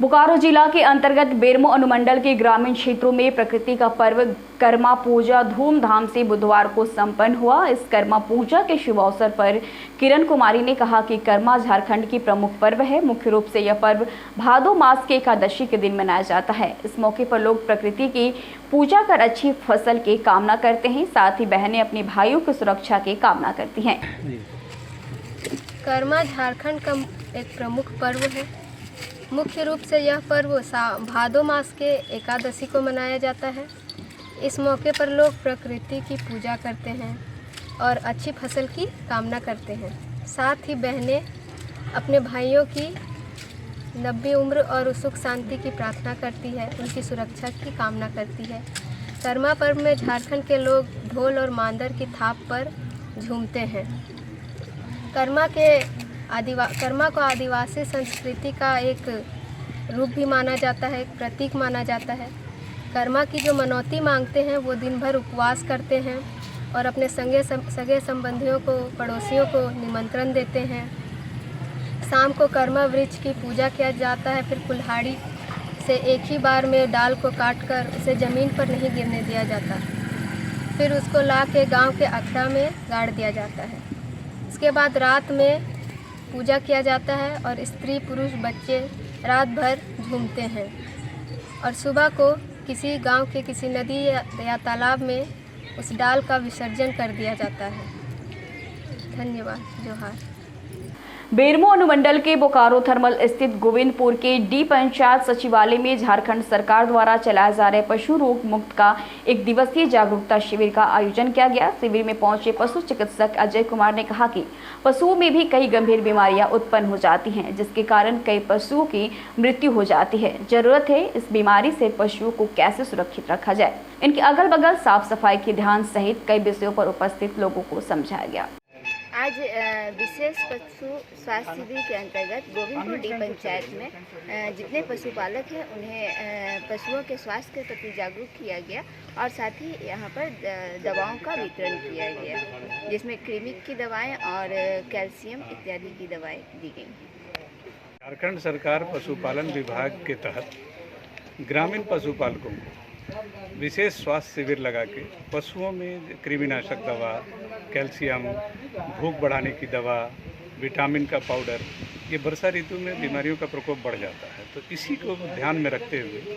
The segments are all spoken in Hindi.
बोकारो जिला के अंतर्गत बेरमो अनुमंडल के ग्रामीण क्षेत्रों में प्रकृति का पर्व कर्मा पूजा धूमधाम से बुधवार को संपन्न हुआ। इस कर्मा पूजा के शुभ अवसर पर किरण कुमारी ने कहा कि कर्मा झारखंड की प्रमुख पर्व है। मुख्य रूप से यह पर्व भादो मास के एकादशी के दिन मनाया जाता है। इस मौके पर लोग प्रकृति की पूजा कर अच्छी फसल की कामना करते हैं। साथ ही बहनें अपने भाइयों की सुरक्षा की कामना करती हैं। कर्मा झारखंड का एक प्रमुख पर्व है। मुख्य रूप से यह पर्व भादो मास के एकादशी को मनाया जाता है। इस मौके पर लोग प्रकृति की पूजा करते हैं और अच्छी फसल की कामना करते हैं। साथ ही बहनें अपने भाइयों की लंबी उम्र और सुख शांति की प्रार्थना करती है, उनकी सुरक्षा की कामना करती है। कर्मा पर्व में झारखंड के लोग ढोल और मांदर की थाप पर झूमते हैं। कर्मा को आदिवासी संस्कृति का एक रूप भी माना जाता है, एक प्रतीक माना जाता है। कर्मा की जो मनौती मांगते हैं वो दिन भर उपवास करते हैं और अपने सगे संबंधियों को, पड़ोसियों को निमंत्रण देते हैं। शाम को कर्मा वृक्ष की पूजा किया जाता है। फिर कुल्हाड़ी से एक ही बार में डाल को काटकर उसे ज़मीन पर नहीं गिरने दिया जाता। फिर उसको ला के गाँव के अखड़ा में गाड़ दिया जाता है। इसके बाद रात में पूजा किया जाता है और स्त्री पुरुष बच्चे रात भर झूमते हैं और सुबह को किसी गांव के किसी नदी या तालाब में उस डाल का विसर्जन कर दिया जाता है। धन्यवाद। जोहार। बेरमो अनुमंडल के बोकारो थर्मल स्थित गोविंदपुर के डी पंचायत सचिवालय में झारखंड सरकार द्वारा चलाए जा रहे पशु रोग मुक्त का एक दिवसीय जागरूकता शिविर का आयोजन किया गया। शिविर में पहुंचे पशु चिकित्सक अजय कुमार ने कहा कि पशुओं में भी कई गंभीर बीमारियां उत्पन्न हो जाती हैं, जिसके कारण कई पशुओं की मृत्यु हो जाती है। जरूरत है इस बीमारी से पशुओं को कैसे सुरक्षित रखा जाए, इनके अगल बगल साफ सफाई के ध्यान सहित कई विषयों पर उपस्थित लोगों को समझाया गया। आज विशेष पशु स्वास्थ्य शिविर के अंतर्गत गोविंदपुर डी पंचायत में जितने पशुपालक हैं उन्हें पशुओं के स्वास्थ्य के प्रति जागरूक किया गया और साथ ही यहाँ पर दवाओं का वितरण किया गया, जिसमें कृमि की दवाएं और कैल्शियम इत्यादि की दवाएं दी गई। झारखंड सरकार पशुपालन विभाग के तहत ग्रामीण पशुपालकों को विशेष स्वास्थ्य शिविर लगा के पशुओं में कृमिनाशक दवा, कैल्शियम, भूख बढ़ाने की दवा, विटामिन का पाउडर, ये वर्षा ऋतु में बीमारियों का प्रकोप बढ़ जाता है, तो इसी को ध्यान में रखते हुए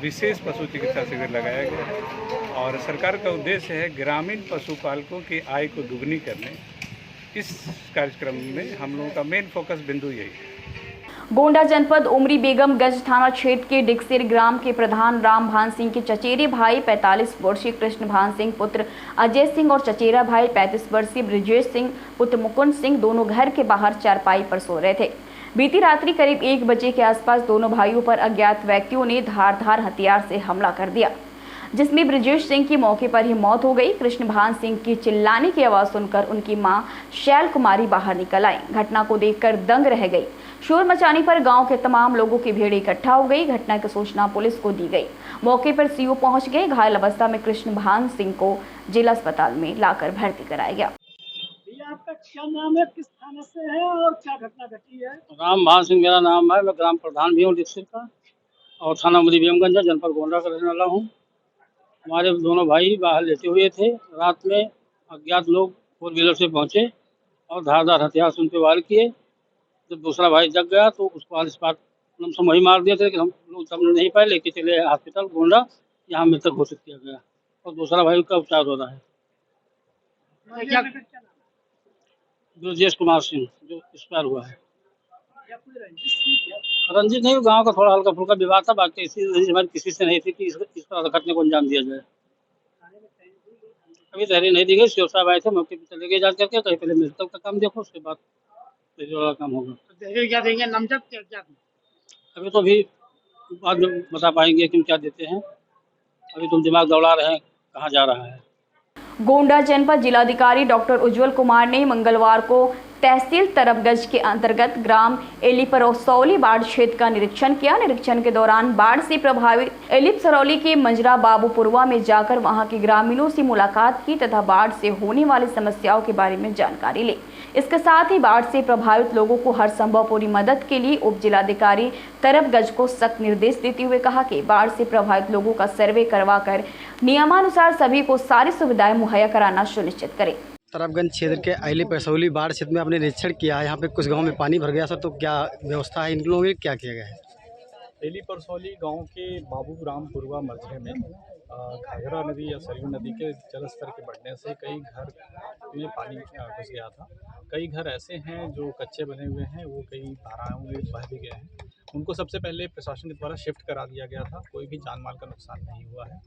विशेष पशु चिकित्सा शिविर लगाया गया है। और सरकार का उद्देश्य है ग्रामीण पशुपालकों की आय को दुगनी करने। इस कार्यक्रम में हम लोगों का मेन फोकस बिंदु यही है। गोंडा जनपद उमरी बेगमगंज थाना क्षेत्र के डिक्सिर ग्राम के प्रधान राम भान सिंह के चचेरे भाई 45 वर्षीय कृष्ण भान सिंह पुत्र अजय सिंह और चचेरा भाई 35 वर्षीय ब्रिजेश सिंह पुत्र मुकुंद सिंह दोनों घर के बाहर चारपाई पर सो रहे थे। बीती रात्रि करीब 1 बजे के आसपास दोनों भाइयों पर अज्ञात व्यक्तियों ने धारदार हथियार से हमला कर दिया, जिसमें ब्रिजेश सिंह की मौके पर ही मौत हो गई। कृष्ण भान सिंह की चिल्लाने की आवाज सुनकर उनकी मां शैल कुमारी बाहर निकल आई। घटना को देखकर दंग रह गई। शोर मचाने पर गांव के तमाम लोगों की भीड़ इकट्ठा हो गई। घटना की सूचना पुलिस को दी गई। मौके पर सीओ पहुंच गए। घायल अवस्था में कृष्ण भान सिंह को जिला अस्पताल में लाकर भर्ती कराया गया। आपका क्या नाम है, किस थाने से है और क्या घटना घटी है? राम भान सिंह मेरा नाम है। मैं ग्राम प्रधान भी हूँ डिस्ट्रिक्ट का और थाना उमरी बेगमगंज है, जनपद गोंडा का रहने वाला हूँ। हमारे दोनों भाई बाहर लेटे हुए थे। रात में अज्ञात लोग 4 व्हीलर से पहुंचे और धारदार हथियार से उन पर वार किए। जब दूसरा भाई जग गया तो उसको ऑन स्पॉट लमसम वही मार दिया था, लेकिन हम लोग समझ नहीं पाए, लेके चले हॉस्पिटल गोंडा, यहाँ मृतक घोषित किया गया और दूसरा भाई का उपचार हो रहा है। ब्रजेश कुमार सिंह जो एक्सपायर हुआ है। रंजित नहीं, गांव का थोड़ा हल्का फुल्का विवाद था, बाकी ऐसी रंजित हमारी किसी से नहीं थी कि इस तरह घटने को अंजाम दिया जाए। अभी तहरीर नहीं दी गई। सीओ साहब आए थे, मौके पर चले गए जांच करके, कहीं पहले मृतक का काम देखो, उसके बाद वाला काम होगा। क्या देंगे नामजद क्या? अभी तो अभी बाद में बता पाएंगे कि हम क्या देते हैं। अभी तुम दिमाग दौड़ा रहे हैं कहाँ जा रहा है। गोंडा जनपद जिलाधिकारी डॉक्टर उज्जवल कुमार ने मंगलवार को तहसील तरबगंज के अंतर्गत ग्राम एलिपरसौली बाढ़ क्षेत्र का निरीक्षण किया। निरीक्षण के दौरान बाढ़ से प्रभावित एलिपसरौली के मंजरा बाबूपुरवा में जाकर वहां के ग्रामीणों से मुलाकात की तथा बाढ़ से होने वाली समस्याओं के बारे में जानकारी ली। इसके साथ ही बाढ़ से प्रभावित लोगों को हर संभव पूरी मदद के लिए उप जिलाधिकारी तरबगंज को सख्त निर्देश देते हुए कहा कि बाढ़ से प्रभावित लोगों का सर्वे करवाकर नियमानुसार सभी को सारी सुविधाएं मुहैया कराना सुनिश्चित करें। तरबगंज क्षेत्र के अहली परसौली बाढ़ क्षेत्र में आपने निरीक्षण किया है। यहाँ पे कुछ गांव में पानी भर गया सर, तो क्या व्यवस्था है इन लोगों की, क्या किया गया है? अहली परसौली गांव के बाबूरामपुरवा मरझे में घाघरा नदी या सरयू नदी के जलस्तर के बढ़ने से कई घर में पानी घुस गया था। कई घर ऐसे हैं जो कच्चे बने हुए हैं, वो कई धाराओं में बह भी गए हैं। उनको सबसे पहले प्रशासन के द्वारा शिफ्ट करा दिया गया था। कोई भी जान माल का नुकसान नहीं हुआ है।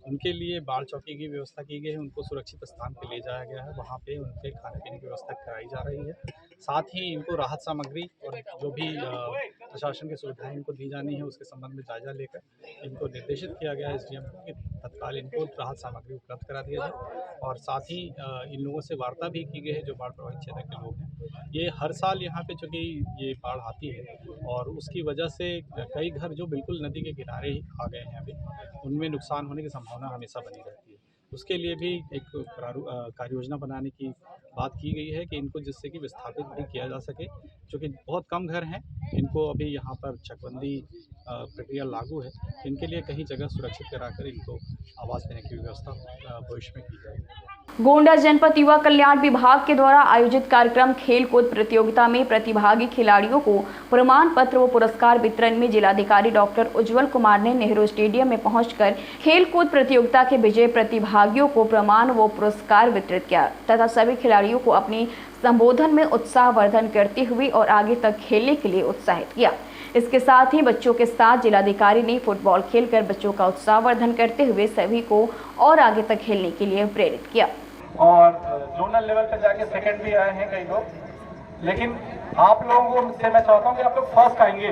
उनके लिए बाढ़ चौकी की व्यवस्था की गई है। उनको सुरक्षित स्थान पर ले जाया गया है। वहाँ पे उनके खाने पीने की व्यवस्था कराई जा रही है। साथ ही इनको राहत सामग्री और जो भी प्रशासन की सुविधाएं इनको दी जानी है उसके संबंध में जायजा लेकर इनको निर्देशित किया गया है एसडीएम को कि तत्काल इनको राहत सामग्री उपलब्ध करा दिया जाए। और साथ ही इन लोगों से वार्ता भी की गई है जो बाढ़ प्रभावित क्षेत्र के लोग हैं। ये हर साल यहाँ पे चूँकि ये बाढ़ आती है और उसकी वजह से कई घर जो बिल्कुल नदी के किनारे ही आ गए हैं अभी, उनमें नुकसान होने की संभावना हमेशा बनी रहती है। उसके लिए भी एक कार्य योजना बनाने की बात की गई है कि इनको जिससे कि विस्थापित भी किया जा सके। चूँकि बहुत कम घर हैं, इनको अभी यहाँ पर चकबंदी प्रक्रिया लागू है। इनके लिए कहीं जगह सुरक्षित कराकर इनको आवास देने की व्यवस्था भविष्य में की जाएगी। गोंडा जनपद युवा कल्याण विभाग के द्वारा आयोजित कार्यक्रम खेल कूद प्रतियोगिता में प्रतिभागी खिलाड़ियों को प्रमाण पत्र व पुरस्कार वितरण में जिलाधिकारी डॉक्टर उज्जवल कुमार ने नेहरू स्टेडियम में पहुंचकर खेल कूद प्रतियोगिता के विजयी प्रतिभागियों को प्रमाण व पुरस्कार वितरित किया तथा सभी खिलाड़ियों को अपनी संबोधन में उत्साहवर्धन करते हुए और आगे तक खेलने के लिए उत्साहित किया। इसके साथ ही बच्चों के साथ जिलाधिकारी ने फुटबॉल खेलकर बच्चों का उत्साहवर्धन करते हुए सभी को और आगे तक खेलने के लिए प्रेरित किया। और जोनल लेवल पे जाके सेकंड भी आए हैं कई लोग, लेकिन आप लोगों को से मैं चाहता हूं कि आप लोग फर्स्ट आएंगे।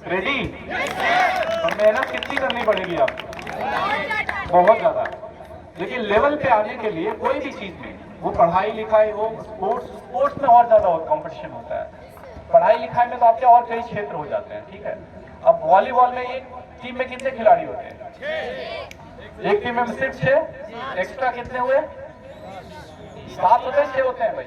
रेडी? तो मेहनत कितनी करनी पड़ेगी आपको? बहुत ज्यादा। लेकिन लेवल पे आने के लिए कोई भी चीज में, वो पढ़ाई लिखाई हो, स्पोर्ट्स में और ज्यादा कंपटीशन होता है। पढ़ाई लिखाई में तो आपके और कई क्षेत्र हो जाते हैं, ठीक है। अब वॉलीबॉल में एक टीम में कितने खिलाड़ी होते हैं? एक टीम में सिर्फ 6, एक्स्ट्रा कितने हुए? 7 होते हैं, 6 होते हैं भाई।